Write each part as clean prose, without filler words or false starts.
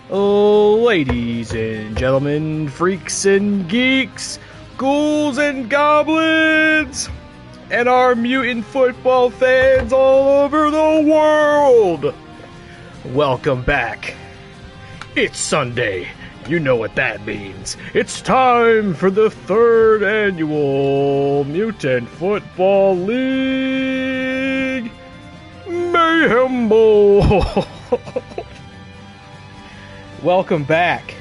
Ladies and gentlemen, freaks and geeks, ghouls and goblins, and our mutant football fans all over the world, welcome back. It's Sunday. You know what that means. It's time for the 3rd annual Mutant Football League Mayhem Bowl. Welcome back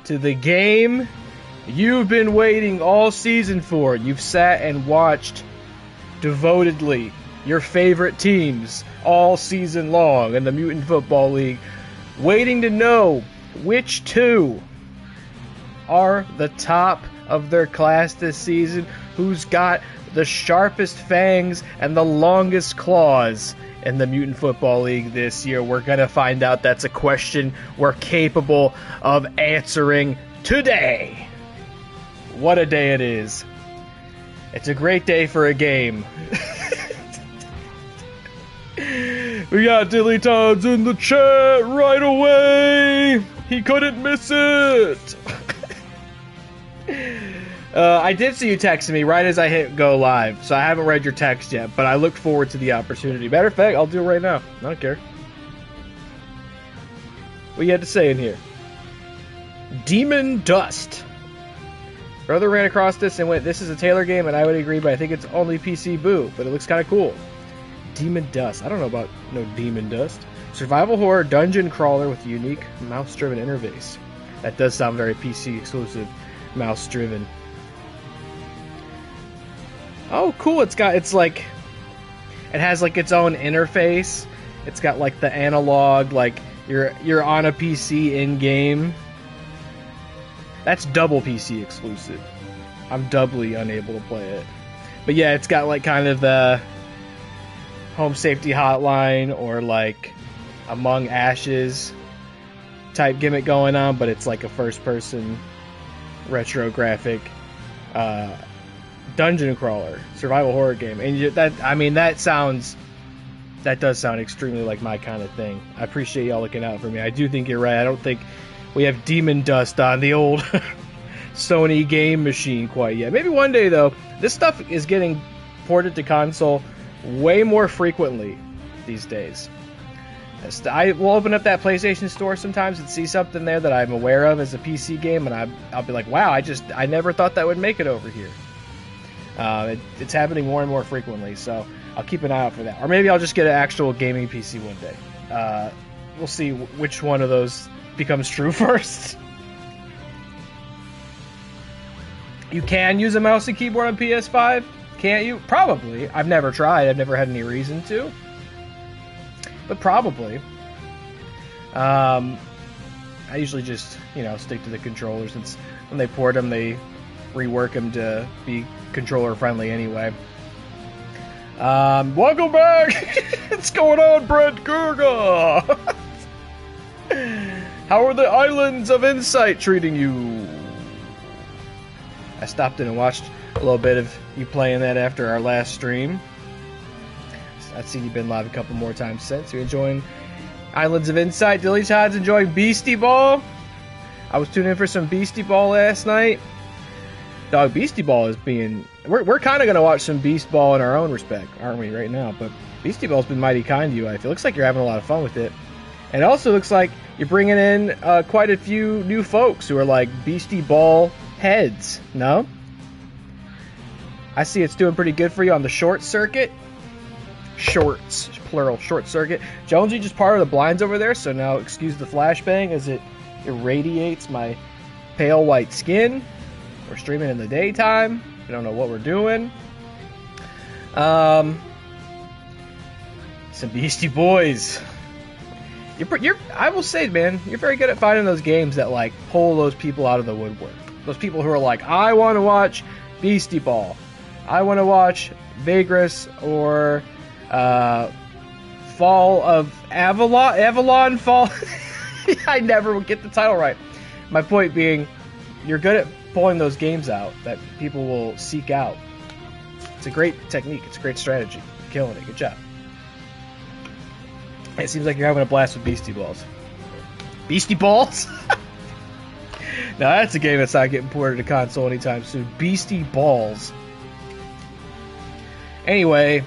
to the game you've been waiting all season for. You've sat and watched devotedly your favorite teams all season long in the Mutant Football League, waiting to know which two are the top of their class this season, who's got the sharpest fangs and the longest claws in the Mutant Football League this year. We're going to find out. That's a question we're capable of answering today. What a day it is. It's a great day for a game. We got Dilly Tods in the chat right away. He couldn't miss it. I did see you texting me right as I hit go live, so I haven't read your text yet, but I look forward to the opportunity. Matter of fact, I'll do it right now. I don't care. What you had to say in here? Demon Dust. Brother ran across this and went, "This is a Taylor game," and I would agree, but I think it's only PC boo, but it looks kind of cool. Demon Dust. I don't know about no Demon Dust. Survival horror dungeon crawler with a unique mouse-driven interface. That does sound very PC exclusive, mouse-driven. Oh, cool! It has like its own interface. It's got like the analog, like you're on a PC in game. That's double PC exclusive. I'm doubly unable to play it. But yeah, it's got like kind of the Home Safety Hotline or like Among Ashes type gimmick going on, but it's like a first-person retro graphic dungeon crawler survival horror game, and that does sound extremely like my kind of thing. I appreciate y'all looking out for me. I do think you're right. I don't think we have Demon Dust on the old Sony game machine quite yet. Maybe one day though. This stuff is getting ported to console way more frequently these days. I will open up that PlayStation Store sometimes and see something there that I'm aware of as a PC game, and I'll be like, wow, I never thought that would make it over here. It's happening more and more frequently, so I'll keep an eye out for that. Or maybe I'll just get an actual gaming PC one day. We'll see which one of those becomes true first. You can use a mouse and keyboard on PS5, can't you? Probably. I've never tried. I've never had any reason to. But probably. I usually just, stick to the controller, since when they port them, they rework them to be controller friendly anyway. Welcome back! What's going on, Brent Gurga? How are the Islands of Insight treating you? I stopped in and watched a little bit of you playing that after our last stream. I've seen you been live a couple more times since. You enjoying Islands of Insight? Dilly Todd's enjoying Beastie Ball. I was tuning in for some Beastie Ball last night. Dog, Beastie Ball is being... We're kind of going to watch some Beast Ball in our own respect, aren't we, right now? But Beastie Ball's been mighty kind to you. It looks like you're having a lot of fun with it. And it also looks like you're bringing in quite a few new folks who are like Beastie Ball heads, no? I see it's doing pretty good for you on the short circuit. Shorts, plural, short circuit. Jonesy just parted the blinds over there, so now excuse the flashbang as it irradiates my pale white skin. We're streaming in the daytime. We don't know what we're doing. Some Beastie Boys. I will say, man, you're very good at finding those games that like pull those people out of the woodwork. Those people who are like, I want to watch Beastie Ball. I want to watch Vagress or Fall of Avalon Fall. I never will get the title right. My point being, you're good at pulling those games out that people will seek out. It's a great technique. It's a great strategy. You're killing it. Good job. It seems like you're having a blast with Beastie Balls. Beastie Balls? Now that's a game that's not getting ported to console anytime soon. Beastie Balls. Anyway,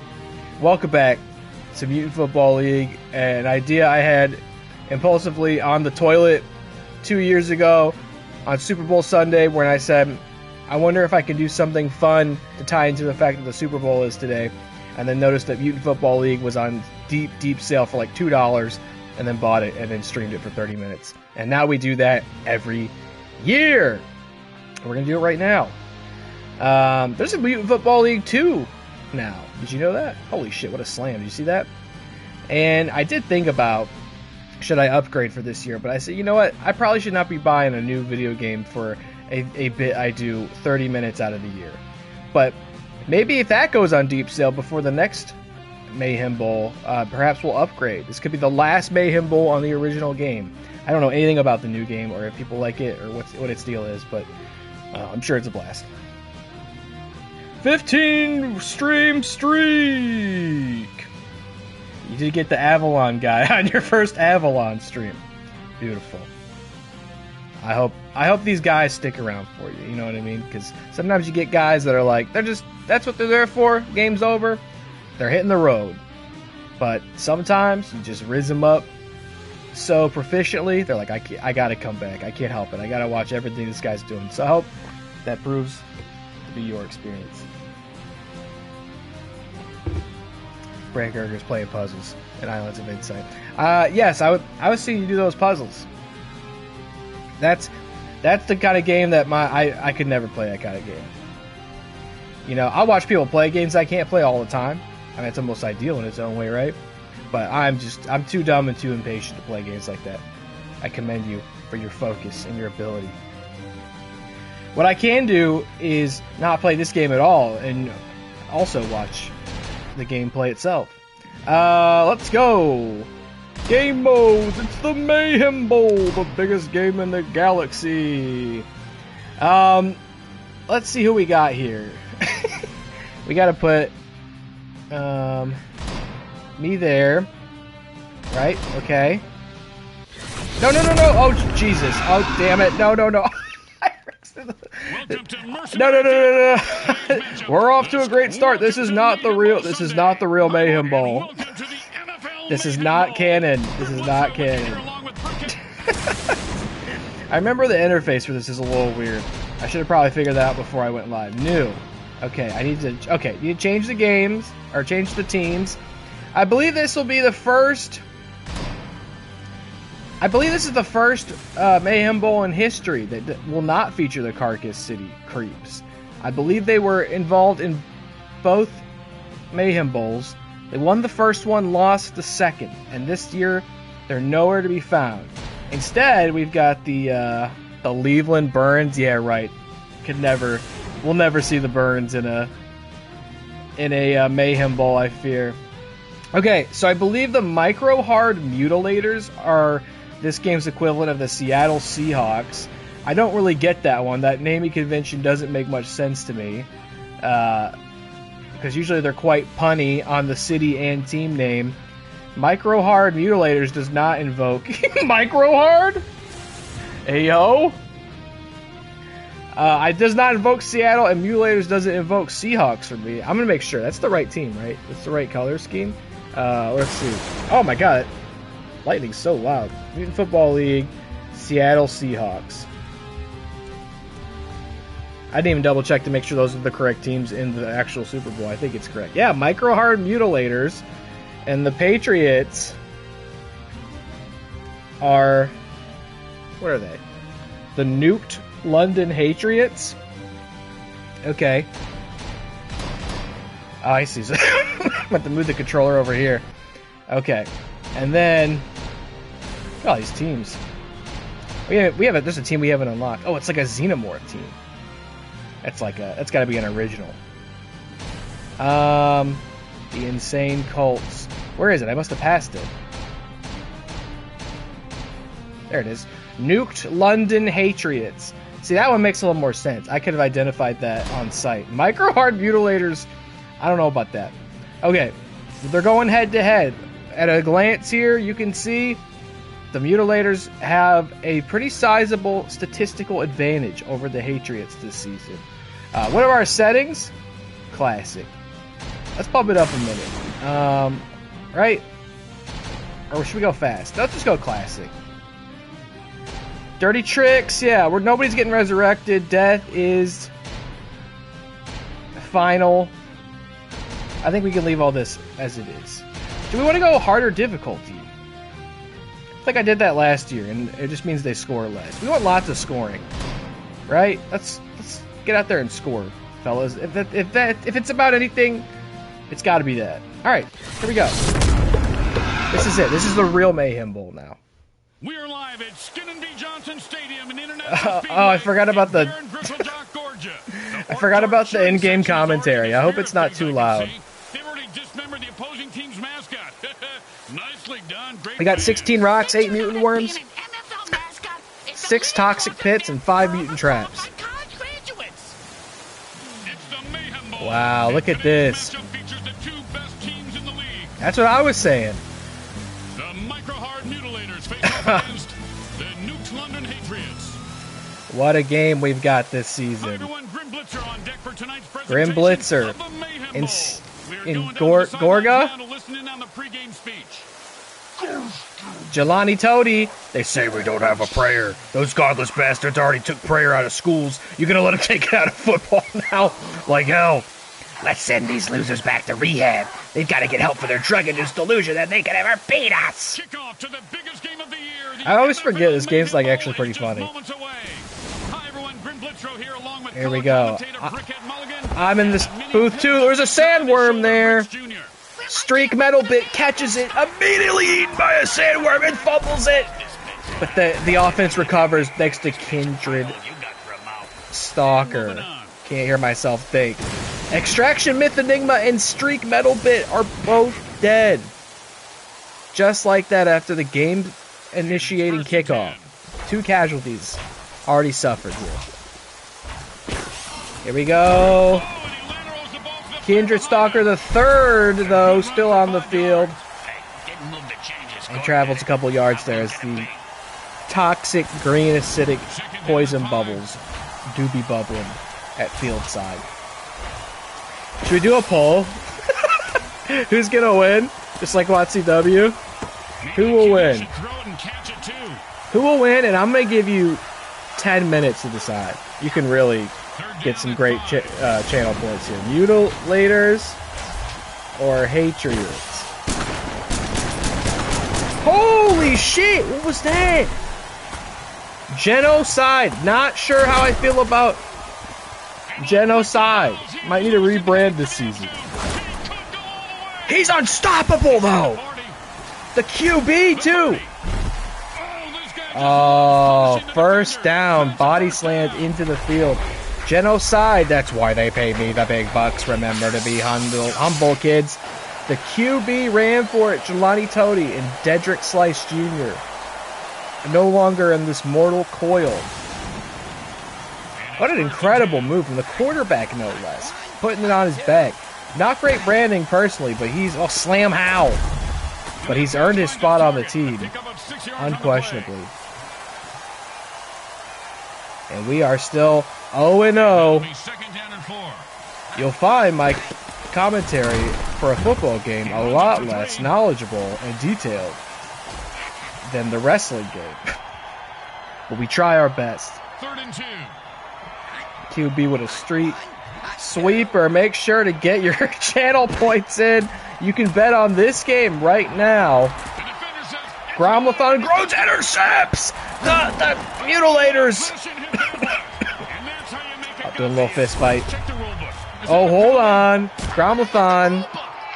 welcome back to Mutant Football League. An idea I had impulsively on the toilet 2 years ago on Super Bowl Sunday when I said, I wonder if I can do something fun to tie into the fact that the Super Bowl is today. And then noticed that Mutant Football League was on deep sale for like $2 and then bought it and then streamed it for 30 minutes. And now we do that every year. We're going to do it right now. There's a Mutant Football League 2 now. Did you know that? Holy shit, what a slam. Did you see that? And I did think about, should I upgrade for this year? But I said, you know what? I probably should not be buying a new video game for a bit I do 30 minutes out of the year. But maybe if that goes on deep sale before the next Mayhem Bowl, perhaps we'll upgrade. This could be the last Mayhem Bowl on the original game. I don't know anything about the new game or if people like it or what its deal is, but I'm sure it's a blast. 15 stream streak! You did get the Avalon guy on your first Avalon stream. Beautiful. I hope these guys stick around for you, you know what I mean? Because sometimes you get guys that are like, that's what they're there for, game's over, they're hitting the road. But sometimes you just riz them up so proficiently, they're like, I gotta come back, I can't help it, I gotta watch everything this guy's doing. So I hope that proves to be your experience. Brand Gerger's playing puzzles and Islands of Insight. Yes, I was seeing you do those puzzles. That's the kind of game that I could never play that kind of game. You know, I watch people play games I can't play all the time. I mean, it's almost ideal in its own way, right? But I'm too dumb and too impatient to play games like that. I commend you for your focus and your ability. What I can do is not play this game at all and also watch the gameplay itself. Let's go! Game modes! It's the Mayhem Bowl, the biggest game in the galaxy. Let's see who we got here. We gotta put me there. Right? Okay. No! Oh, Jesus. Oh, damn it. No. No. We're off to a great start. This is not the real Mayhem Bowl. This is not canon. This is not canon. I remember the interface for this is a little weird. I should have probably figured that out before I went live. New. Okay, I need to change the games, or change the teams. I believe this will be the first... I believe this is the first Mayhem Bowl in history that will not feature the Carcass City Creeps. I believe they were involved in both Mayhem Bowls. They won the first one, lost the second, and this year they're nowhere to be found. Instead, we've got the Leveland Burns. Yeah, right. We'll never see the Burns in a Mayhem Bowl, I fear. Okay, so I believe the Microhard Mutilators are this game's equivalent of the Seattle Seahawks. I don't really get that one. That naming convention doesn't make much sense to me. Because usually they're quite punny on the city and team name. Microhard Mutilators does not invoke... Microhard? Ayo? It does not invoke Seattle, and Mutilators doesn't invoke Seahawks for me. I'm going to make sure. That's the right team, right? That's the right color scheme. Let's see. Oh my god. Lightning's so loud. Mutant Football League, Seattle Seahawks. I didn't even double check to make sure those are the correct teams in the actual Super Bowl. I think it's correct. Yeah, Microhard Mutilators and the Patriots are... What are they? The Nuked England Hatriots? Okay. Oh, I see. So I'm about to move the controller over here. Okay. And then... Look at all these teams. There's a team we haven't unlocked. Oh, it's like a Xenomorph team. That's got to be an original. The Insane Colts. Where is it? I must have passed it. There it is. Nuked England Hatriots. See, that one makes a little more sense. I could have identified that on site. Microhard Mutilators, I don't know about that. Okay, they're going head to head. At a glance here, you can see the Mutilators have a pretty sizable statistical advantage over the Hatriots this season. What are our settings? Classic. Let's bump it up a minute. Right? Or should we go fast? Let's just go classic. Dirty tricks, yeah. Nobody's getting resurrected. Death is final. I think we can leave all this as it is. Do we want to go harder difficulty? I think I did that last year, and it just means they score less. We want lots of scoring, right? Let's get out there and score, fellas. If it's about anything, it's got to be that. All right, here we go. This is it. This is the real Mayhem Bowl now. We are live at Skinnin' B. Johnson Stadium in International Oh, I forgot about the I forgot about the in-game commentary. I hope it's not too loud. They've already dismembered the opposing team's mascot. Nicely done. We got 16 rocks, 8 mutant worms, 6 toxic pits, and 5 mutant traps. Wow, look at this. That's what I was saying. The Microhard Mutilators face off against the Nuked England Hatriots. What a game we've got this season. Hi everyone, Grim Blitzer on deck for tonight's Grim Blitzer of the Mayhem in Bowl. Gorga. To listen in on the pregame speech. Jelani Toady. They say we don't have a prayer. Those godless bastards already took prayer out of schools. You gonna let them take it out of football now? Like hell. Let's send these losers back to rehab. They've got to get help for their drug-induced delusion that they can ever beat us. Kickoff to the biggest game of the year. I always forget this game's like actually pretty funny. Hi everyone, Grim Blitzer here along with Here we go. Mulligan. I'm in this booth too. There's a sandworm there. Streak Metal Bit catches it, immediately eaten by a sandworm and fumbles it. But the offense recovers thanks to Kindred Stalker. Can't hear myself think. Extraction Myth Enigma and Streak Metal Bit are both dead. Just like that after the game initiating kickoff. 2 casualties already suffered here. Here we go. Kindred Stalker the third, though, still on the field. And travels a couple yards there as the toxic green acidic poison bubbles do be bubbling at field side. Should we do a poll? Who's gonna win? Just like WotCW? Who will win? Who will win? And I'm gonna give you 10 minutes to decide. You can really get some great channel points here. Mutilators or Hatriots? Holy shit! What was that? Genocide. Not sure how I feel about Genocide. Might need to rebrand this season. He's unstoppable, though. The QB, too. Oh, first down. Body slammed into the field. Genocide. That's why they pay me the big bucks. Remember to be humble, kids. The QB ran for it. Jelani Toady and Dedrick Slice Jr. No longer in this mortal coil. What an incredible move from the quarterback, no less. Putting it on his back. Not great branding personally, but he's... Oh, slam how? But he's earned his spot on the team. Unquestionably. And we are still 0-0. You'll find my commentary for a football game a lot less knowledgeable and detailed than the wrestling game. But we try our best. 3rd and 2. QB with a street sweeper. Make sure to get your channel points in. You can bet on this game right now. Gromlathon Groans intercepts the Mutilators. Doing a little fist fight. Oh, hold on. Gromlathon.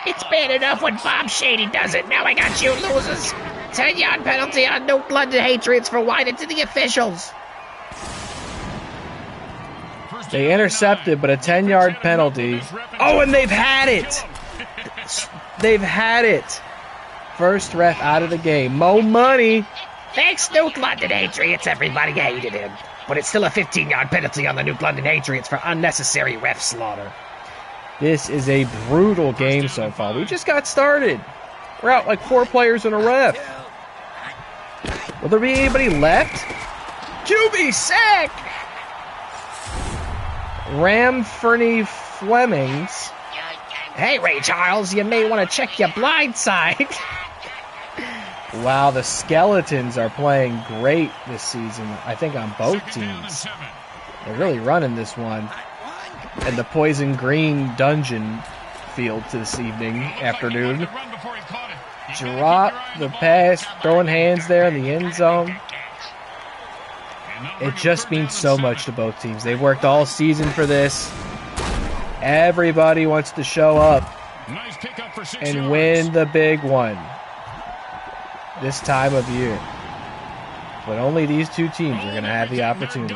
It's bad enough when Bob Shady does it. Now I got you losers. 10-yard penalty on Nuked England Hatriots for whining to the officials. They intercepted, but a 10-yard penalty. Oh, and they've had it. They've had it. First ref out of the game. Mo money. Thanks, Nuked England Hatriots. Everybody hated him. But it's still a 15-yard penalty on the Nuked England Hatriots for unnecessary ref slaughter. This is a brutal game so far. We just got started. We're out like 4 players and a ref. Will there be anybody left? QB sack! Ram Fernie Flemings. Hey, Ray Charles, you may want to check your blind side. Wow, the Skeletons are playing great this season, I think on both teams. They're really running this one. And the Poison Green Dungeon field this afternoon. Drop the pass, throwing hands there in the end zone. It just means so much to both teams. They've worked all season for this. Everybody wants to show up and win the big one this time of year. But only these two teams are going to have the opportunity.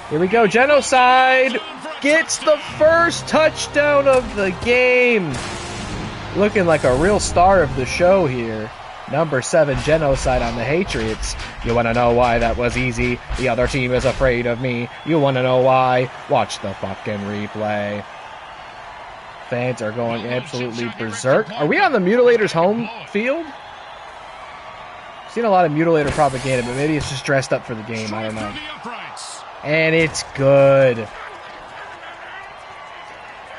Here we go. Genocide gets the first touchdown of the game. Looking like a real star of the show here. Number 7, Genocide on the Hatriots. You want to know why that was easy? The other team is afraid of me. You want to know why? Watch the fucking replay. Fans are going absolutely berserk. Are we on the Mutilators' home field? I've seen a lot of Mutilator propaganda, but maybe it's just dressed up for the game. I don't know. And it's good.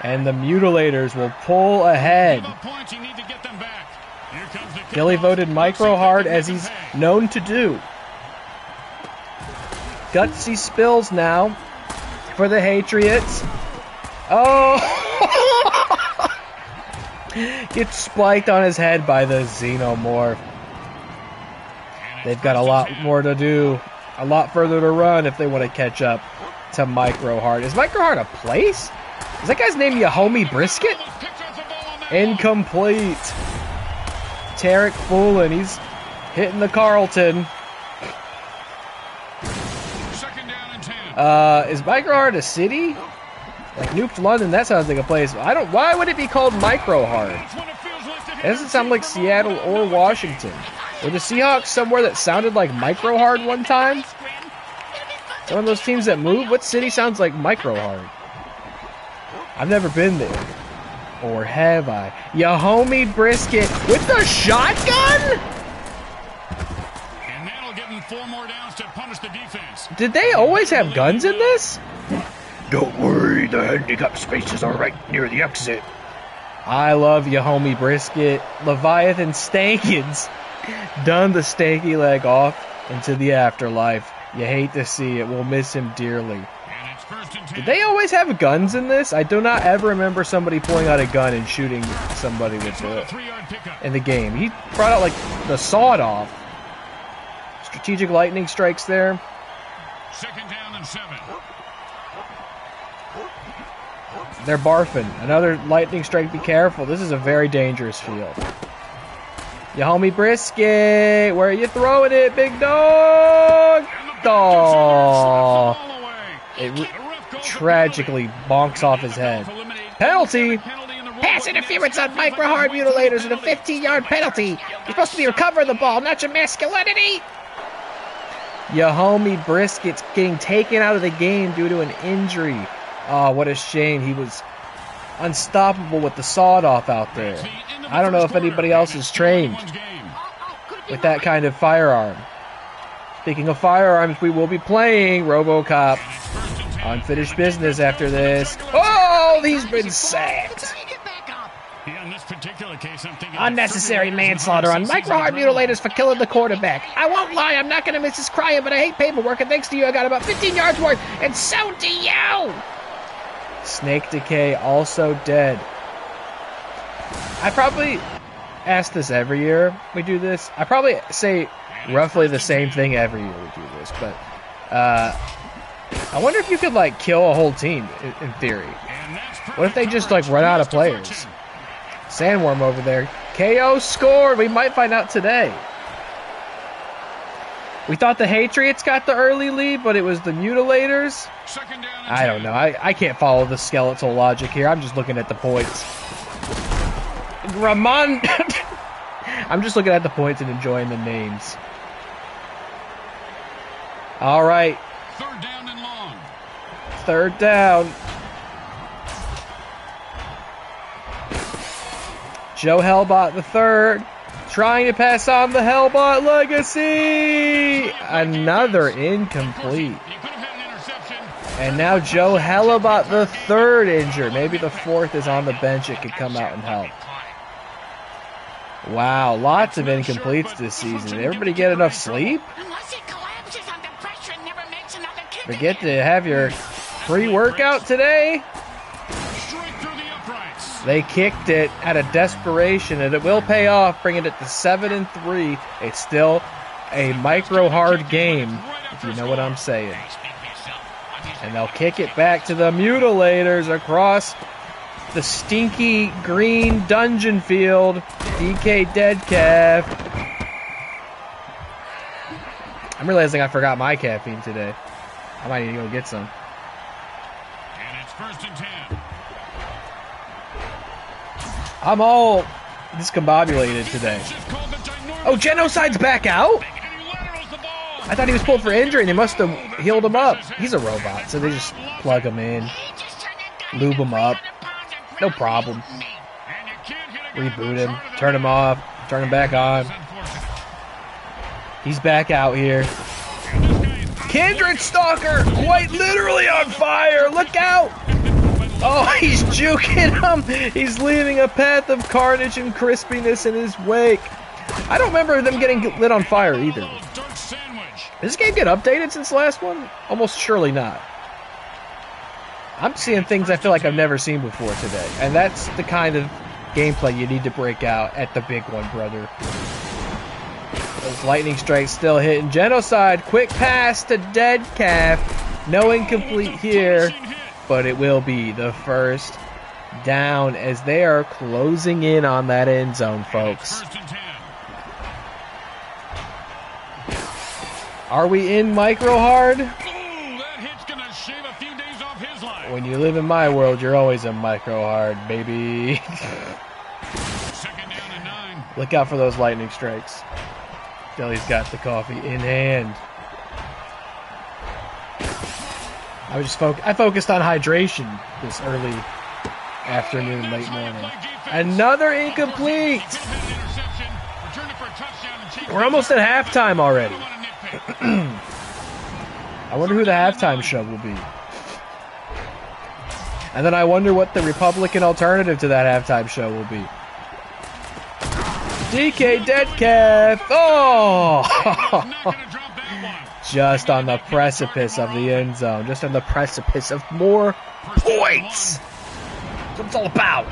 And the Mutilators will pull ahead. Billy voted Microhard, as he's known to do. Gutsy Spills now for the Hatriots. Oh! Gets spiked on his head by the Xenomorph. They've got a lot more to do. A lot further to run if they want to catch up to Microhard. Is Microhard a place? Is that guy's name Yahomie Brisket? Incomplete. Tarek Foolin, he's hitting the Carlton. Is Microhard a city? Like Nuked London, that sounds like a place. Why would it be called Microhard? It doesn't sound like Seattle or Washington. Were the Seahawks somewhere that sounded like Microhard one time? Some of those teams that move? What city sounds like Microhard? I've never been there. Or have I? Yahomie Brisket with the shotgun? And that'll give them 4 more downs to punish the defense. Did they always have guns in this? Don't worry, the handicap spaces are right near the exit. I love Yahomie Brisket. Leviathan Stankins done the stanky leg off into the afterlife. You hate to see it. We'll miss him dearly. Did they always have guns in this? I do not ever remember somebody pulling out a gun and shooting somebody with it in the game. He brought out like the sawed-off. Strategic lightning strikes there. 2nd down and 7. They're barfing. Another lightning strike. Be careful. This is a very dangerous field. Yahomie Brisket, where are you throwing it, big dog? Oh. It tragically bonks off his head. Penalty! Pass interference on Microhard Mutilators and a 15-yard penalty. You're supposed to be recovering the ball, not your masculinity. Yahomie Brisket's getting taken out of the game due to an injury. Oh, what a shame. He was unstoppable with the sawed-off out there. I don't know if anybody else is trained with that kind of firearm. Speaking of firearms, we will be playing RoboCop. Unfinished business after this. Oh, he's been sacked. Unnecessary manslaughter on Microhard Mutilators for killing the quarterback. I won't lie, I'm not going to miss his crying, but I hate paperwork, and thanks to you, I got about 15 yards worth, and so do you! Snake Decay also dead. I probably ask this every year we do this. I probably say roughly the same thing every year we do this, but I wonder if you could like kill a whole team in theory. What if they just like run out of players? Sandworm over there. KO scored. We might find out today. We thought the Hatriots got the early lead, but it was the Mutilators. I don't know. I can't follow the skeletal logic here. I'm just looking at the points. Ramon. I'm just looking at the points and enjoying the names. All right. 3rd down and long. 3rd down. Joe Hellbot III trying to pass on the Hellbot legacy. Another incomplete. And now Joe Hellbot III injured. Maybe the fourth is on the bench. It could come out and help. Wow, lots of incompletes this season. Did everybody get enough sleep? Forget to have your pre-workout today? They kicked it out of desperation, and it will pay off, bringing it to 7-3. It's still a micro-hard game, if you know what I'm saying. And they'll kick it back to the Mutilators across the stinky green dungeon field. DK Deadcalf. I'm realizing I forgot my caffeine today. I might need to go get some. And it's 1st and 10. I'm all discombobulated today. Oh, Genocide's back out? I thought he was pulled for injury and they must have healed him up. He's a robot, so they just plug him in, lube him up. No problem. Reboot him, turn him off, turn him back on. He's back out here. Kindred Stalker, quite literally on fire. Look out. Oh, he's juking him. He's leaving a path of carnage and crispiness in his wake. I don't remember them getting lit on fire either. Did this game get updated since the last one? Almost surely not. I'm seeing things I feel like I've never seen before today. And that's the kind of gameplay you need to break out at the big one, brother. Those lightning strikes still hitting. Genocide, quick pass to Deadcalf. No incomplete here, but it will be the first down as they are closing in on that end zone, folks. Are we in Microhard? When you live in my world, you're always a Microhard, baby. Look out for those lightning strikes. Deli's got the coffee in hand. I focused on hydration this early afternoon, late morning. Another incomplete. We're almost at halftime already. I wonder who the halftime show will be. And then I wonder what the Republican alternative to that halftime show will be. DK Deadcalf! Oh! Just on the precipice of the end zone. Just on the precipice of more points. That's what it's all about.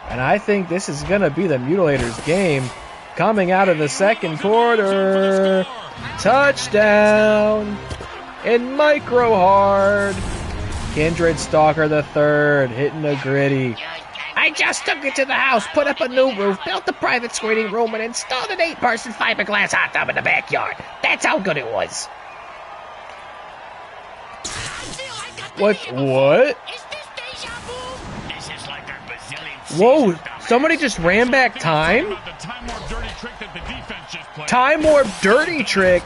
And I think this is going to be the Mutilators game coming out of the second quarter. Touchdown in Microhard. Kindred Stalker III hitting the gritty. I just took it to the house, put up a new roof, built a private screening room, and installed an 8-person fiberglass hot tub in the backyard. That's how good it was. What? Whoa, somebody just ran back time? Time Warp Dirty Trick.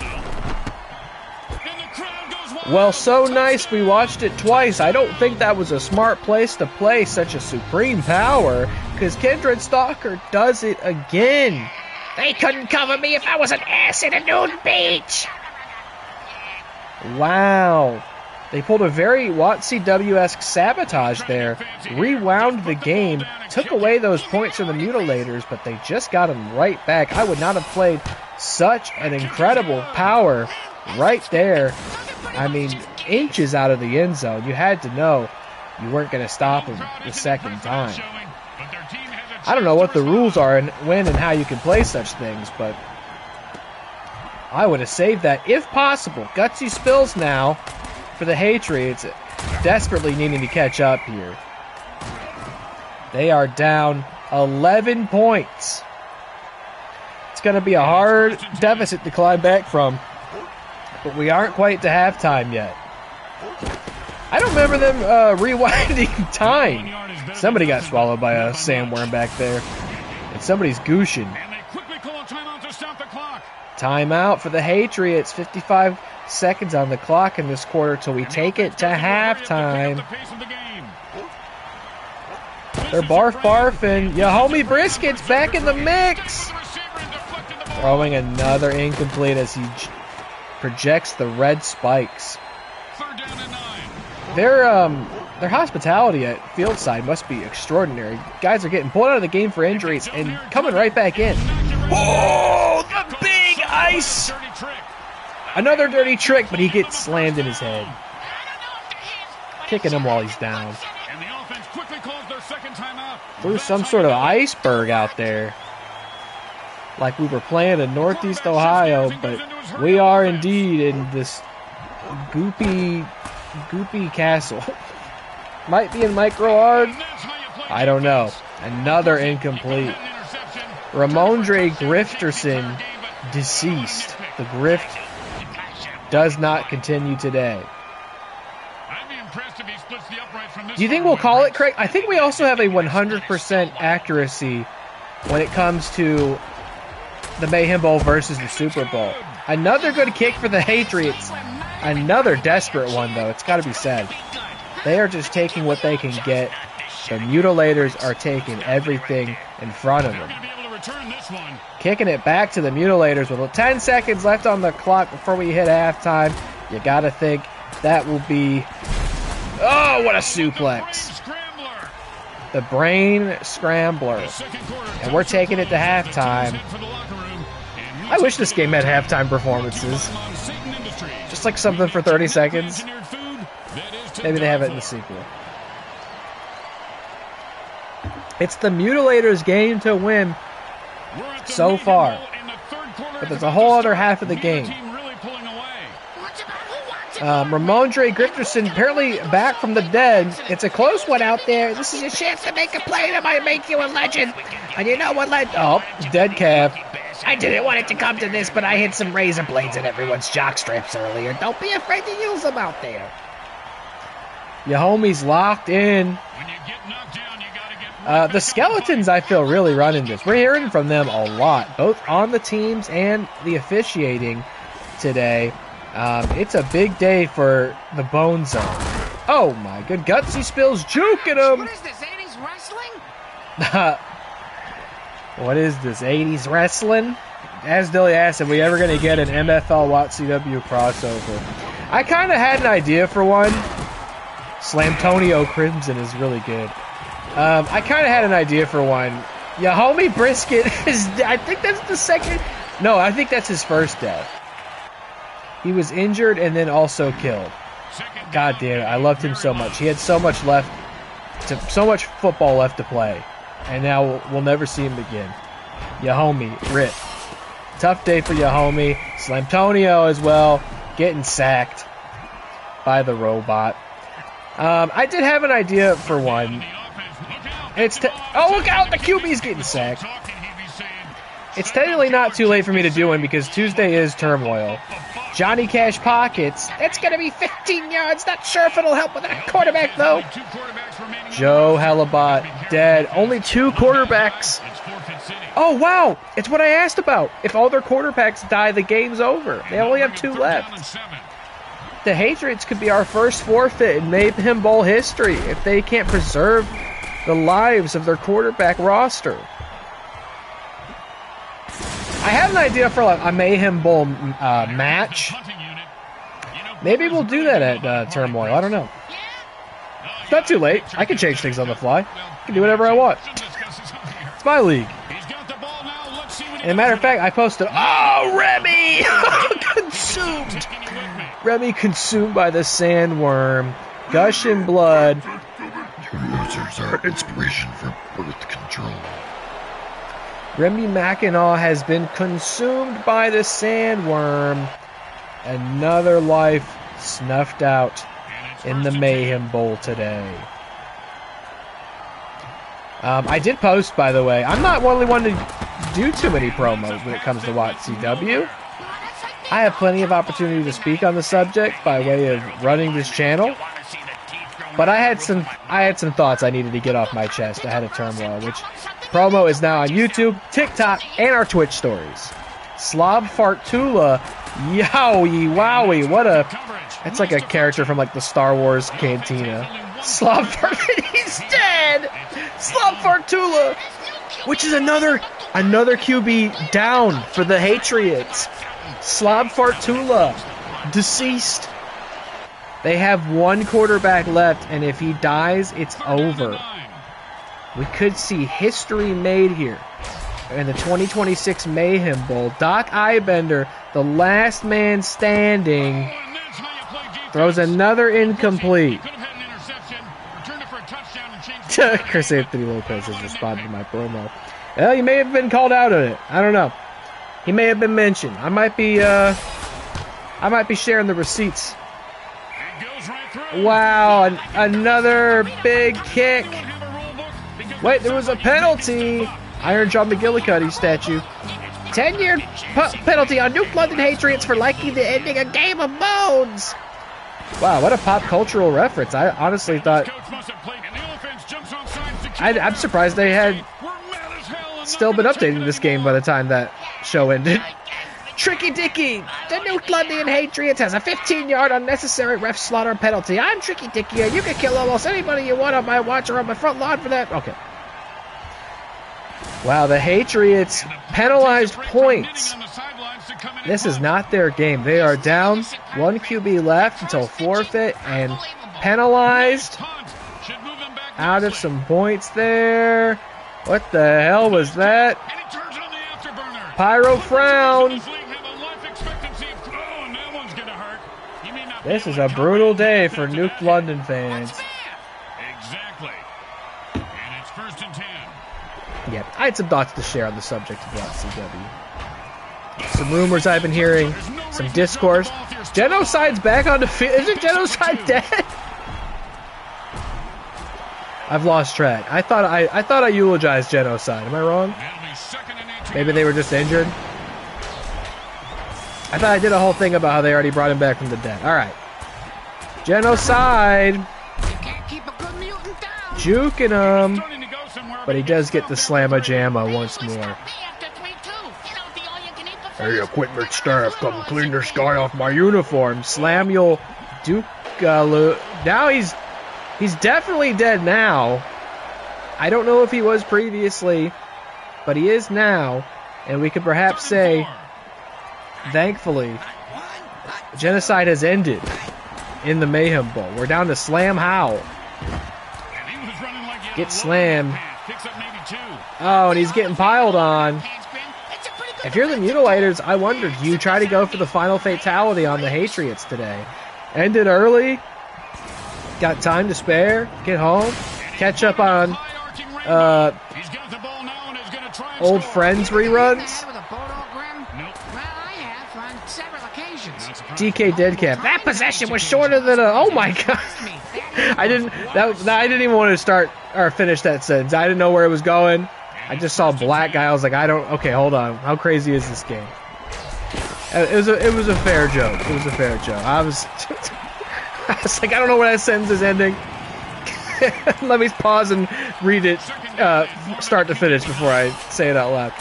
Well, so nice we watched it twice. I don't think that was a smart place to play such a supreme power, because Kindred Stalker does it again. They couldn't cover me if I was an ass in a nude beach. Wow. They pulled a very WotCW-esque sabotage there, rewound the game, took away those points from the Mutilators, but they just got them right back. I would not have played such an incredible power right there. I mean, inches out of the end zone. You had to know you weren't going to stop him the second time. I don't know what the rules are and when and how you can play such things, but I would have saved that if possible. Gutsy spills now for the Hatriots, desperately needing to catch up here. They are down 11 points. It's going to be a hard deficit to climb back from. But we aren't quite to halftime yet. I don't remember them rewinding time. Somebody got swallowed by a sandworm back there. And somebody's gooshing. Timeout for the Hatriots. 55 seconds on the clock in this quarter till we take it to halftime. They're barfing. Your homie Brisket's back in the mix. Throwing another incomplete as he projects the red spikes. Their hospitality at Fieldside must be extraordinary. Guys are getting pulled out of the game for injuries and coming right back in. Oh, the big ice! Another dirty trick, but he gets slammed in his head. Kicking him while he's down. Threw some sort of iceberg out there. Like we were playing in Northeast Ohio, but we are indeed in this goopy castle. Might be in Microhard. I don't know. Another incomplete. Ramondre Grifterson deceased. The grift does not continue today. Do you think we'll call it, Craig? I think we also have a 100% accuracy when it comes to the Mayhem Bowl versus the Super Bowl. Another good kick for the Hatriots. Another desperate one, though. It's got to be said. They are just taking what they can get. The Mutilators are taking everything in front of them. Kicking it back to the Mutilators with 10 seconds left on the clock before we hit halftime. You got to think that will be... Oh, what a suplex. The brain scrambler. And we're taking it to halftime. I wish this game had halftime performances. Just like something for 30 seconds. Maybe they have it in the sequel. It's the Mutilators' game to win so far. But there's a whole other half of the game. Ramondre Grifterson apparently back from the dead. It's a close one out there. This is your chance to make a play that might make you a legend. And you know what, oh, dead calf. I didn't want it to come to this, but I hit some razor blades in everyone's jock straps earlier. Don't be afraid to use them out there. Your homie's locked in. The Skeletons, I feel, really running this. We're hearing from them a lot, both on the teams and the officiating today. It's a big day for the Bone Zone. Oh my good gutsy spills, juking him. What is this, 80s wrestling? What is this, 80s wrestling? As Dilly asked, are we ever going to get an MFL WattCW crossover? I kind of had an idea for one. Slamtonio Crimson is really good. I kind of had an idea for one. Your homie Brisket is... I think that's the second... No, I think that's his first death. He was injured and then also killed. God damn it, I loved him so much. He had so much so much football left to play. And now we'll never see him again. Your homie, Rip. Tough day for your homie. Slamtonio as well, getting sacked by the robot. I did have an idea for one. Oh, look out! The QB's getting sacked. It's technically not too late for me to do one because Tuesday is Turmoil. Johnny Cash Pockets. It's going to be 15 yards. Not sure if it'll help with a quarterback, though. Joe Hellebuck dead. Only 2 quarterbacks. Oh, wow. It's what I asked about. If all their quarterbacks die, the game's over. They only have 2 left. The Hatriots could be our first forfeit in Mayhem Bowl history if they can't preserve the lives of their quarterback roster. I have an idea for like a Mayhem Bowl match. Maybe we'll do that at Turmoil. I don't know. It's not too late. I can change things on the fly. I can do whatever I want. It's my league. And as a matter of fact, I posted, oh, Remy! Consumed! Remy consumed by the sandworm. Gushing blood. You losers are inspiration for birth control. Remy Mackinac has been consumed by the sandworm. Another life snuffed out in the Mayhem Bowl today. I did post, by the way. I'm not only one to do too many promos when it comes to WattCW. I have plenty of opportunity to speak on the subject by way of running this channel. But I had some thoughts I needed to get off my chest ahead of Turmoil, which promo is now on YouTube, TikTok, and our Twitch stories. Slob Fartula, yowie wowie, what a... That's like a character from like the Star Wars Cantina. Slob Fartula, he's dead! Slop Fartula, which is another QB down for the Hatriots. Slob Fartula, deceased. They have one quarterback left, and if he dies, it's over. We could see history made here in the 2026 Mayhem Bowl. Doc Eyebender, the last man standing, throws another incomplete. Chris Anthony Lopez has responded to my promo. Well, he may have been called out on it. I don't know. He may have been mentioned. I might be sharing the receipts. Wow, another big kick. Wait, there was a penalty. Iron Jaw McGillicuddy statue. 10-year penalty on Nuked England Hatriots for liking the ending a game of bones. Wow, what a pop cultural reference. I honestly thought... I'm surprised they had still been updating this game by the time that show ended. Tricky Dicky, the Nuked England Hatriots has a 15-yard unnecessary ref slaughter penalty. I'm Tricky Dicky, and you can kill almost anybody you want on my watch or on my front lawn for that. Okay. Wow, the Hatriots penalized points. This is not their game. They are down, one QB left until forfeit, and penalized. Out of some points there. What the hell was that? Pyro frown. This is a brutal day for Nuked London fans. Exactly. And it's 1st and 10. Yeah, I had some thoughts to share on the subject of LCW. Some rumors I've been hearing, some discourse. Genocide's back on the field. Isn't Genocide dead? I've lost track. I thought I eulogized Genocide. Am I wrong? Maybe they were just injured. I thought I did a whole thing about how they already brought him back from the dead. All right. Genocide. Juking him. But he does get the slamma-jamma once more. Hey, equipment staff, come clean the sky off my Uniform. Slamuel Dukalu. Now he's definitely dead now. I don't know if he was previously, but he is now. And we could perhaps say, thankfully, Genocide has ended in the Mayhem Bowl. We're down to Slam Howl. Get slammed. Oh, and he's getting piled on. If you're the Mutilators, I wonder, do you try to go for the final fatality on the Hatriots today? Ended early. Got time to spare. Get home. Catch up on old Friends reruns. DK Deadcap. That possession was shorter than a... Oh my god. I didn't even want to start or finish that sentence. I didn't know where it was going. I just saw black guy. I was like, okay, hold on. How crazy is this game? It was a fair joke. It was a fair joke. I was like, I don't know where that sentence is ending. Let me pause and read it start to finish before I say it out loud.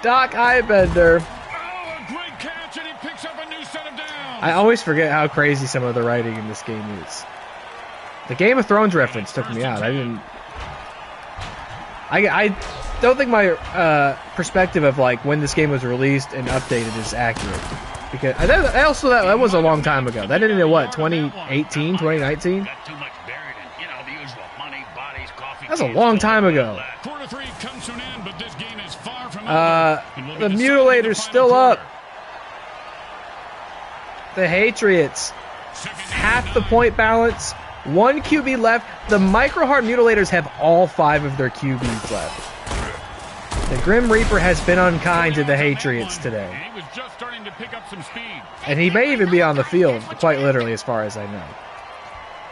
Doc Eyebender. I always forget how crazy some of the writing in this game is. The Game of Thrones reference took me out. I don't think my perspective of like when this game was released and updated is accurate. Because that was a long time ago. That ended in what, 2018, 2019? That's a long time ago. The Mutilators still up. The Hatriots, half the point balance, one QB left. The Microhard Mutilators have all 5 of their QBs left. The Grim Reaper has been unkind to the Hatriots today. And he may even be on the field, quite literally, as far as I know.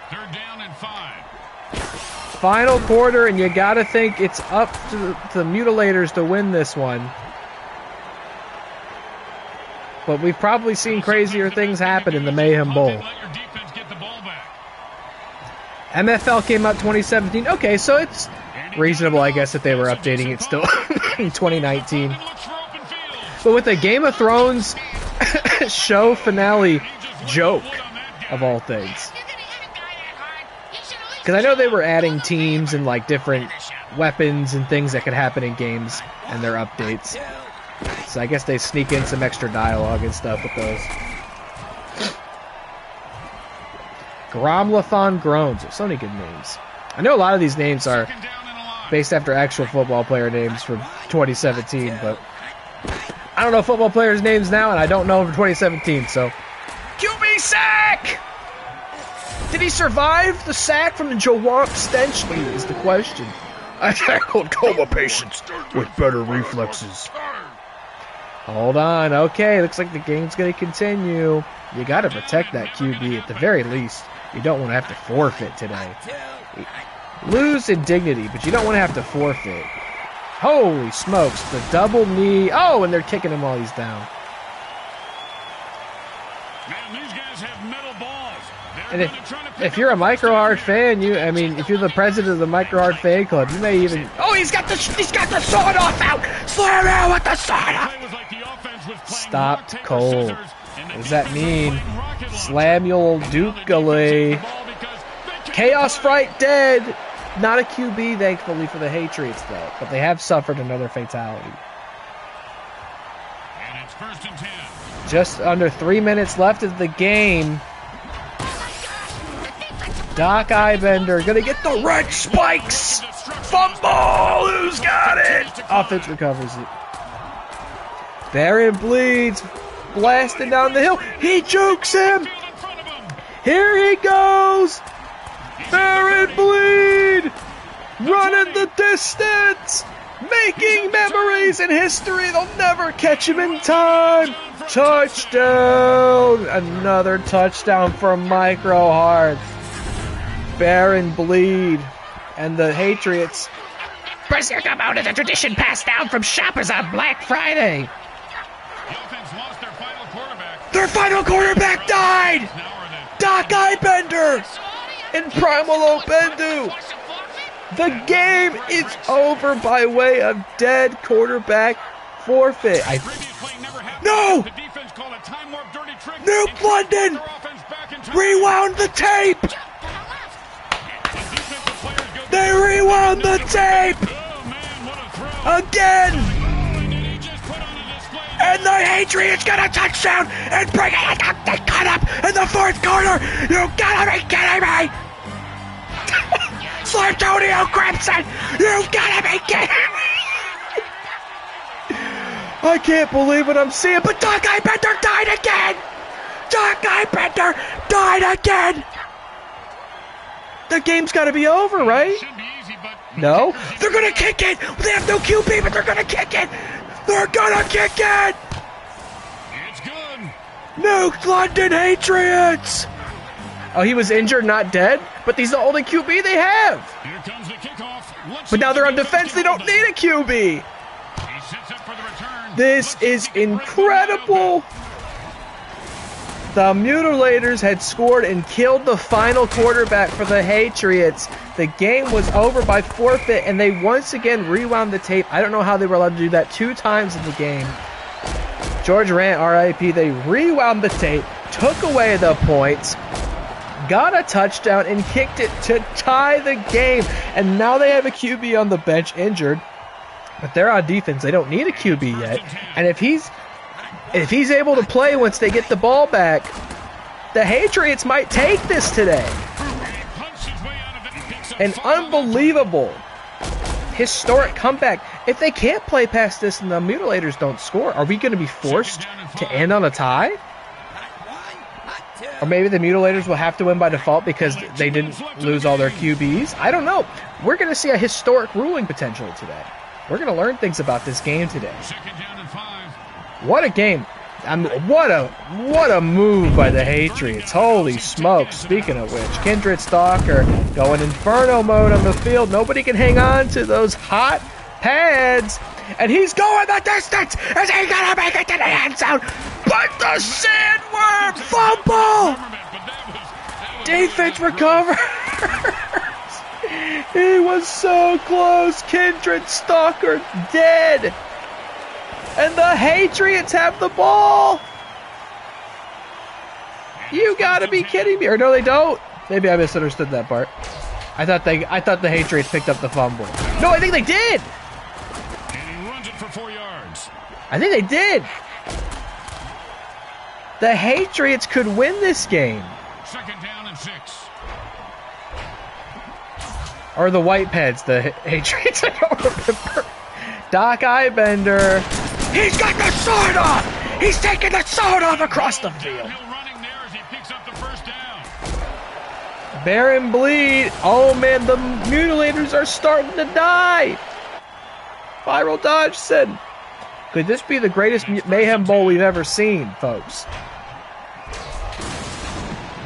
3rd down and 5. Final quarter, and you gotta think it's up to the Mutilators to win this one. But we've probably seen crazier things happen in the Mayhem Bowl. MFL came out 2017. Okay, so it's reasonable, I guess, that they were updating it still in 2019. But with the Game of Thrones show finale joke, of all things. Because I know they were adding teams and like different weapons and things that could happen in games and their updates. So I guess they sneak in some extra dialogue and stuff with those. Gromlathon Groans. There's so many good names. I know a lot of these names are based after actual football player names from 2017, but I don't know football players' names now, and I don't know from 2017, so... QB sack! Did he survive the sack from the Jawamp stench lead is the question. I tackled coma patients with better reflexes. Hold on. Okay, looks like the game's going to continue. You got to protect that QB at the very least. You don't want to have to forfeit today. Lose in dignity, but you don't want to have to forfeit. Holy smokes, the double knee. Oh, and they're kicking him while he's down. Man, these guys have metal balls. And if you're a Microhard fan, if you're the president of the Microhard fan club, you may even... Oh, he's got the sawed off out! Slam out with the sawed off! Stopped cold. What does that mean? Slamuel Dukale. Chaos Fright dead. Not a QB, thankfully, for the Hatriots, though. But they have suffered another fatality. And it's 1st and 10. Just under 3 minutes left of the game. Doc Eyebender gonna get the red spikes. Fumble! Who's got it? Offense recovers it. Baron bleeds. Blasting down the hill. He jukes him. Here he goes. Baron bleed. Running the distance. Making memories in history. They'll never catch him in time. Touchdown. Another touchdown for Microhard. Baron bleed. And the Hatriots. Berserk out of the tradition passed down from shoppers on Black Friday. The offense lost their final quarterback. Their final quarterback died. Doc Eyebender and Primal Obendu. The game is over by way of dead quarterback forfeit. No! Nuked London rewound the tape. They rewound the tape again. And the Hatriots got a touchdown and bring it. They cut up in the 4th quarter. You gotta be kidding me. Slartonio Crimson, you gotta be kidding me. I can't believe what I'm seeing, but Doc Eyebender died again. Doc Eyebender died again. The game's gotta be over, right? No? They're gonna kick it. They have no QB, but they're gonna kick it. They're gonna kick it! It's good. Nuked London Hatriots! Oh, he was injured, not dead? But he's the only QB they have! Here comes the kickoff. But now they're on defense, they don't need a QB! He sets up for the return. This is incredible! The Mutilators had scored and killed the final quarterback for the Hatriots. The game was over by forfeit, and they once again rewound the tape. I don't know how they were allowed to do that 2 times in the game. George Rant, RIP, they rewound the tape, took away the points, got a touchdown, and kicked it to tie the game. And now they have a QB on the bench injured, but they're on defense. They don't need a QB yet. And if he's able to play once they get the ball back, the Hatriots might take this today. An unbelievable, historic comeback. If they can't play past this and the Mutilators don't score, are we going to be forced to end on a tie? Or maybe the Mutilators will have to win by default because they didn't lose all their QBs? I don't know. We're going to see a historic ruling potentially today. We're going to learn things about this game today. What a game. I mean, what a move by the Hatriots. Holy smokes. Speaking of which, Kindred Stalker going Inferno mode on the field. Nobody can hang on to those hot pads. And he's going the distance. Is he going to make it to the end zone? But the Sandworm fumble. Defense recovers. He was so close. Kindred Stalker dead. And the Hatriots have the ball. You gotta be kidding me. Or no, they don't. Maybe I misunderstood that part. I thought the Hatriots picked up the fumble. No, I think they did. And he runs it for 4 yards. I think they did. The Hatriots could win this game. 2nd down and 6. Or the Whitepeds, the Hatriots. I don't remember. Doc Eyebender. He's got the sword off. He's taking the sword off across the field. Downhill running there as he picks up the 1st down. Baron Bleed. Oh man, the Mutilators are starting to die. Viral Dodge said, could this be the greatest Mayhem Bowl we've ever seen, folks?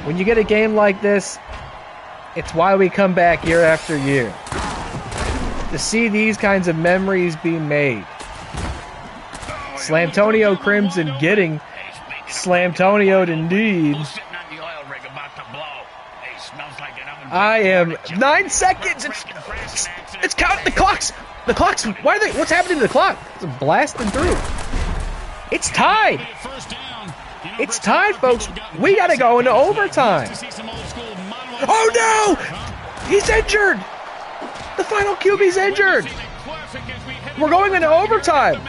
When you get a game like this, it's why we come back year after year. To see these kinds of memories being made. Slamtonio Crimson getting Slamtonio'd indeed. I am 9 seconds. It's counting the clocks. The clocks. Why are they? What's happening to the clock? It's blasting through. It's tied. It's tied, folks. We got to go into overtime. Oh no! He's injured. The final QB's injured. We're going into overtime.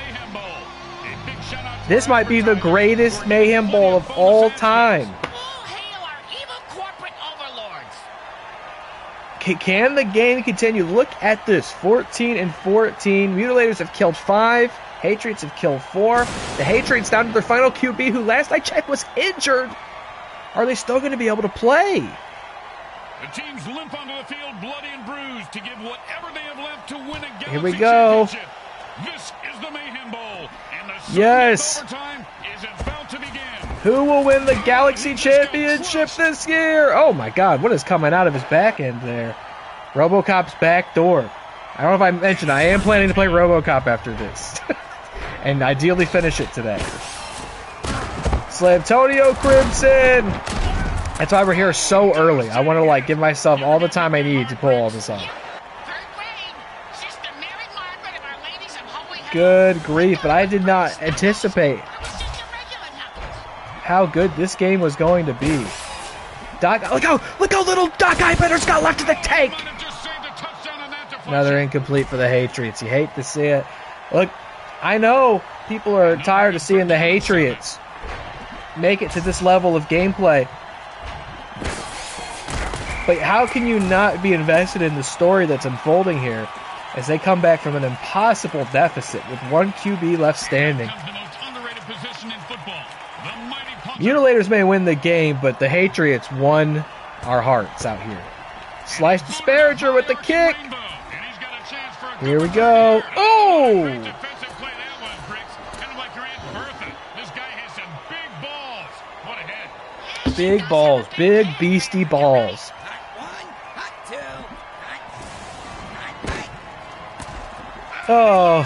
This might be the greatest Mayhem Bowl of all time. Can the game continue? Look at this. 14-14. Mutilators have killed 5. Hatriots have killed 4. The Hatriots down to their final QB, who last I checked was injured. Are they still going to be able to play? The teams limp onto the field, bloody and bruised, to give whatever they have left to win a Galaxy Here we go. Championship. This is the Mayhem Bowl, and the yes. overtime is about to begin. Who will win the Galaxy Championship this year? Oh my God, what is coming out of his back end there? RoboCop's back door. I don't know if I mentioned, I am planning to play RoboCop after this. And ideally finish it today. Slamtonio Crimson! That's why we're here so early. I want to like give myself all the time I need to pull all this off. Good grief, but I did not anticipate how good this game was going to be. Doc, look how little Doc Eyebender's got left in the tank. Another incomplete for the Hatriots. You hate to see it. Look, I know people are tired of seeing the Hatriots make it to this level of gameplay. But how can you not be invested in the story that's unfolding here as they come back from an impossible deficit with 1 QB left standing? Mutilators may win the game, but the Hatriots won our hearts out here. Slice Disparager with the kick. Here we go. Oh! Big balls. Big beastie balls. Oh.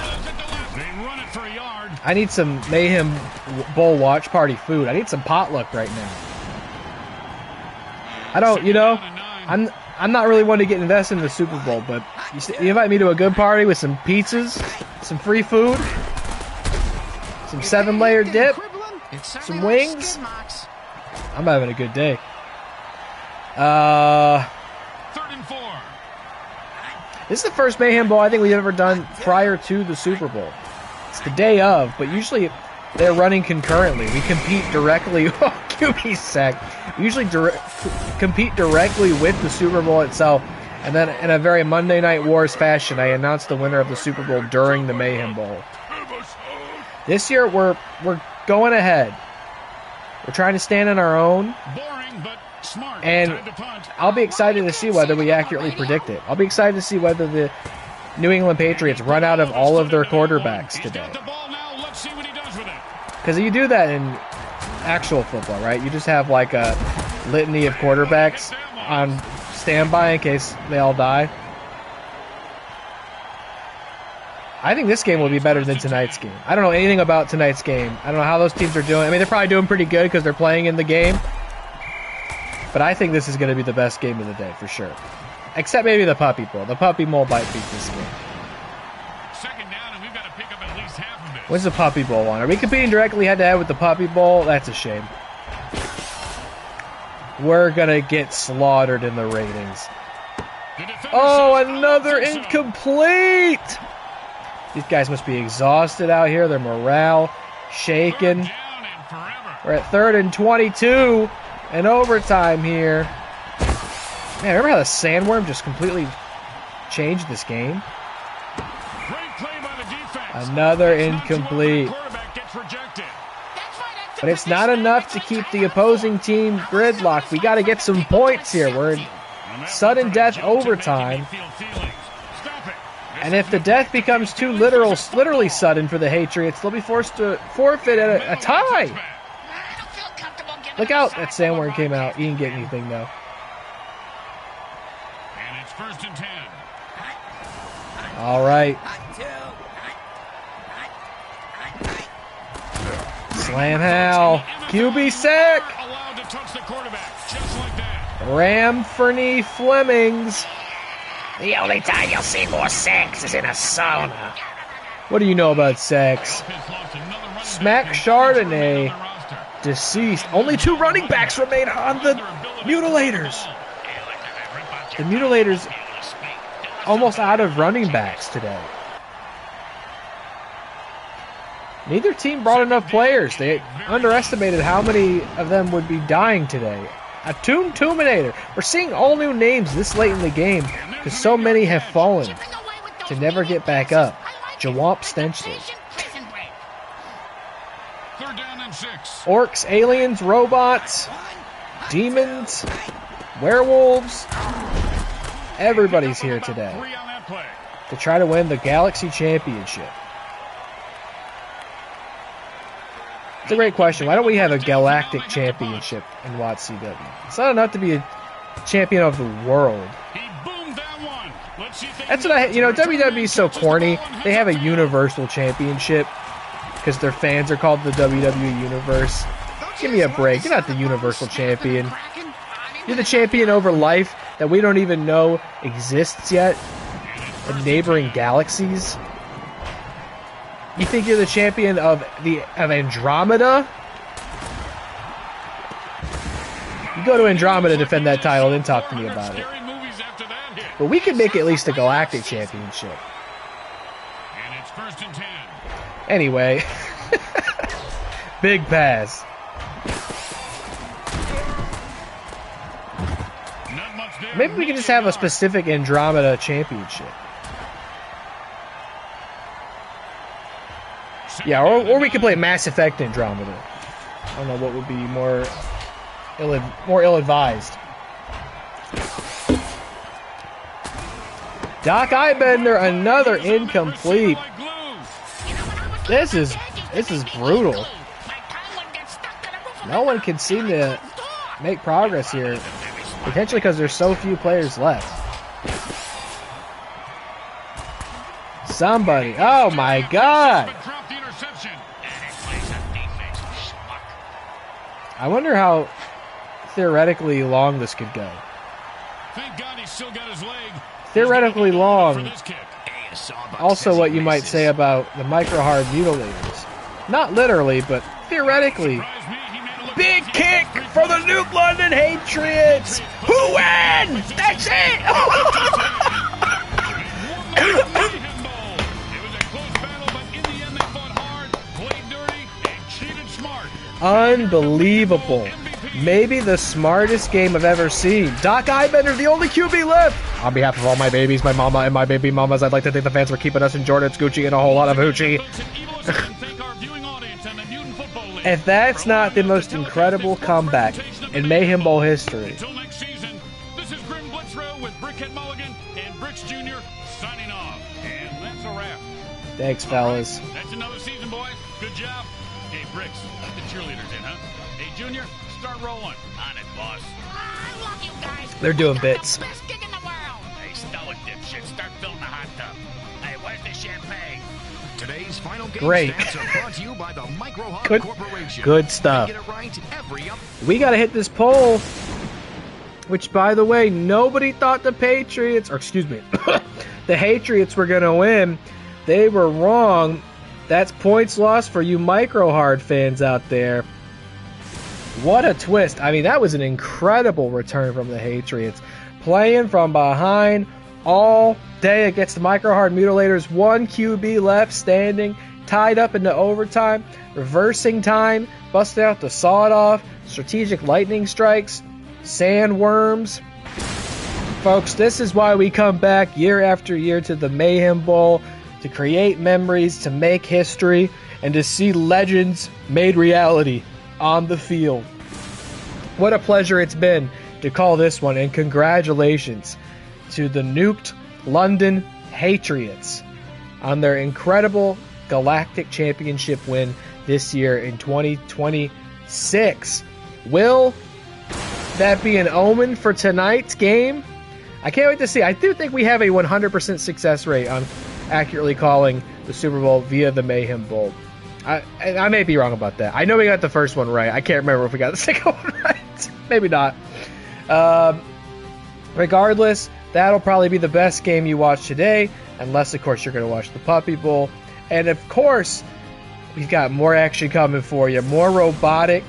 I need some Mayhem Bowl watch party food. I need some potluck right now. I don't, you know, I'm not really one to get invested in the Super Bowl, but you invite me to a good party with some pizzas, some free food, some 7-layer dip, some wings. I'm having a good day. 3rd and 4. This is the first Mayhem Bowl I think we've ever done prior to the Super Bowl. It's the day of, but usually they're running concurrently. We compete directly. Oh, QB sack. We usually compete directly with the Super Bowl itself, and then in a very Monday Night Wars fashion, I announce the winner of the Super Bowl during the Mayhem Bowl. This year, we're going ahead. We're trying to stand on our own. Boring, but smart. And I'll be excited to see whether we accurately predict it. I'll be excited to see whether the New England Patriots run out of all of their quarterbacks today. Because you do that in actual football, right? You just have like a litany of quarterbacks on standby in case they all die. I think this game will be better than tonight's game. I don't know anything about tonight's game. I don't know how those teams are doing. I mean, they're probably doing pretty good because they're playing in the game. But I think this is going to be the best game of the day for sure. Except maybe the Puppy Bowl. The Puppy Bowl might beat this game. 2nd down, and we've got to pick up at least half of it. When's the Puppy Bowl on? Are we competing directly head-to-head with the Puppy Bowl? That's a shame. We're going to get slaughtered in the ratings. Oh, another incomplete! These guys must be exhausted out here. Their morale shaken. We're at 3rd and 22 and overtime here. Man, remember how the sandworm just completely changed this game? Another incomplete. But it's not enough to keep the opposing team gridlocked. We got to get some points here. We're in sudden death overtime. And if the death becomes too literally sudden for the Hatriots, they'll be forced to forfeit at a tie. Look out, that sandworm came out. He didn't get anything, though. And it's 1st and 10. All right. Slam Hal. QB sack. Allowed to touch the quarterback, just like that. Ram Fernie Flemings. The only time you'll see more sacks is in a sauna. What do you know about sacks? Smack Chardonnay. Deceased. Only 2 running backs remain on the Mutilators. The Mutilators almost out of running backs today. Neither team brought enough players. They underestimated how many of them would be dying today. A Toon-Toominator. We're seeing all new names this late in the game because so many have fallen to never get back up. Jawamp Stenchler. 3rd down and 6. Orcs, aliens, robots, demons, werewolves. Everybody's here today 3 on that play. to try to win the Galaxy Championship. It's a great question. Why don't we have a Galactic Championship in Watts CW? It's not enough to be a champion of the world. He boomed that one. Let's see if they That's what WWE is so corny. They have a Universal Championship because their fans are called the WWE Universe. Give me a break. You're not the Universal Champion. You're the champion over life that we don't even know exists yet in neighboring galaxies. You think you're the champion of Andromeda? You go to Andromeda to defend that title, then talk to me about it. But we could make at least a Galactic Championship. And it's 1st and 10. Anyway, big pass. Not much there. Maybe we can just have a specific Andromeda Championship. Yeah, or we could play Mass Effect Andromeda. I don't know what would be more ill-advised. Doc Eyebender, another incomplete. This is brutal. No one can seem to make progress here, potentially because there's so few players left. Somebody, oh my God! I wonder how theoretically long this could go. Thank God he's still got his leg. Theoretically long. For this kick. Also what you might say about the Microhard Mutilators. Not literally, but theoretically. Big kick for the Nuked England Hatriots! Who wins? That's it! Mayhem Bowl. It was a close battle, but in the end they fought hard, played dirty, and cheated smart. Unbelievable. Maybe the smartest game I've ever seen. Doc Eyebender's the only QB left. On behalf of all my babies, my mama, and my baby mamas, I'd like to thank the fans for keeping us in Jordan's Gucci and a whole lot of hoochie. If that's not the most incredible comeback in Mayhem Bowl history. Until next season, this is Grim Blitzrow with Brickhead Mulligan and Bricks Jr. signing off. And that's a wrap. Thanks, fellas. That's another season, boys. Good job. Hey, Bricks, let the cheerleaders in, huh? Hey, Junior, start rolling. On it, boss. I love you guys. They're doing bits. Best gig in the world. Hey, stow it, dipshit. Start filling the hot tub. Hey, where's the champagne? Today's final game Great. stats are brought to you by the Microhard Corporation. Good stuff. Get it right every up. We got to hit this poll. Which, by the way, nobody thought the Patriots, or excuse me, the Hatriots were going to win. They were wrong. That's points lost for you Microhard fans out there. What a twist. I mean, that was an incredible return from the Hatriots. Playing from behind all day against the Microhard Mutilators. 1 QB left standing, tied up into overtime, reversing time, busted out the sawed-off, strategic lightning strikes, sandworms. Folks, this is why we come back year after year to the Mayhem Bowl, to create memories, to make history, and to see legends made reality on the field. What a pleasure it's been to call this one, and congratulations to the Nuked England Hatriots on their incredible Galactic Championship win this year in 2026. Will that be an omen for tonight's game? I can't wait to see. I do think we have a 100% success rate on accurately calling the Super Bowl via the Mayhem Bowl. I may be wrong about that. I know we got the first one right. I can't remember if we got the second one right. Maybe not. Regardless, that'll probably be the best game you watch today, unless, of course, you're going to watch the Puppy Bowl. And, of course, we've got more action coming for you. More robotic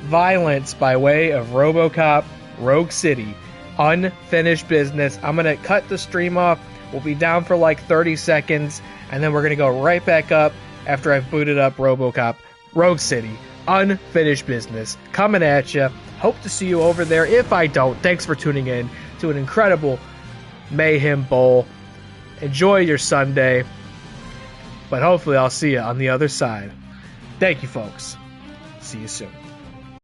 violence by way of RoboCop Rogue City. Unfinished business. I'm going to cut the stream off. We'll be down for like 30 seconds, and then we're going to go right back up after I've booted up RoboCop Rogue City. Unfinished business. Coming at you. Hope to see you over there. If I don't, thanks for tuning in to an incredible Mayhem Bowl. Enjoy your Sunday, but hopefully I'll see you on the other side. Thank you, folks. See you soon.